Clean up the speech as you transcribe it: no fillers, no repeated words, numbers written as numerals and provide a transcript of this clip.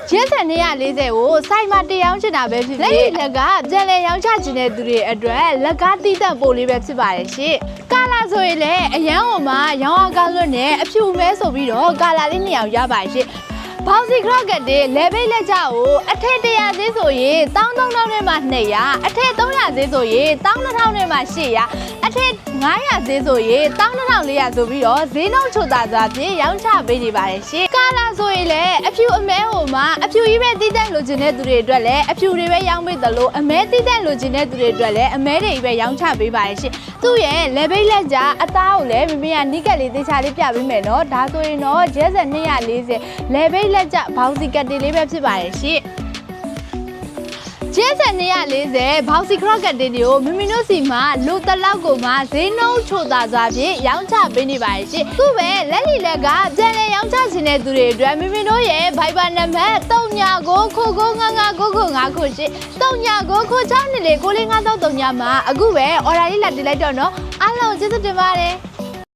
ကျင်းစံ240ကိုစိုက်မတရောင်းချင်တာပဲဖြစ်ဖြစ်လက်ကပြန်လဲရောင်းချချင်တဲ့သူတွေအတွက်လက်ကားတီးတက်ပို့လေးပဲဖြစ်ပါတယ်ရှင်ကာလာဆိုရင်လည်းအရန်ဟိုမှာရောင်းအားကောင်းလွန်းနဲ့အဖြူမဲဆိုပြီးတော့ကာလာလေး2ယောက်ရပါတယ်ရှင်ဘောင်စီခရော့ကတ်တွေလေဘိတ်လက်ကြကိုအထက်100ဈေးဆိုရင်13000နဲ့မှ200အထက်300ဈေးဆိုရင်12000နဲ့မှ800အထက်900ဈေးဆိုရင်12400ဆိုပြီးတော့ဈေးနှုန်းချိုသာစွာဖြင့်ရောင်းချပေးနေပါတယ်ရှင်ကာလာဆိုရင်လည်းအဖြူအမဲဟိုမှာအဖြူကြီးပဲတီးတက်လိုချင်တဲ့သူတွေအတွက်လည်းအဖြူတွေပဲရောင်းပေးသလိုအမဲတီးတက်လိုချင်တဲ့သူတွေအတွက်လည်းအမဲတွေပဲရောင်းချပေးပါတယ်ရှင်သူ့ရဲ့လေဘိတ်လက်ကြအသားကိုလည်းမမေကနီးကက်လေးသေချာလေးပြပေးမယ်နော်ဒါဆိုရင်တော့ဂျက်ဆန်240လေဘိတ်လက်ကြဘောင်စီကတ်တေးလေးပဲဖြစ်ပါတယ်ရှင်ကျင်းစံ240ဘောက်စီခရော့ကတ်တွေကိုမမီတို့စီမှာလူတလောက်ကိုမှဈေးနှုန်းချိုသာစွာဖြင့်ရောင်းချပေးနေပါတယ်ရှင်သူ့ပဲလက်လီလက်ကပြန်လဲရောင်းချခြင်းတဲ့သူတွေအတွက်မမီတို့ရဲ့ Viber နံပါတ်3999999998 399966249533ညမှာအခုပဲ order လေးလာတင်လိုက်တော့နော်အားလုံးကျေးဇူးတင်ပါတယ်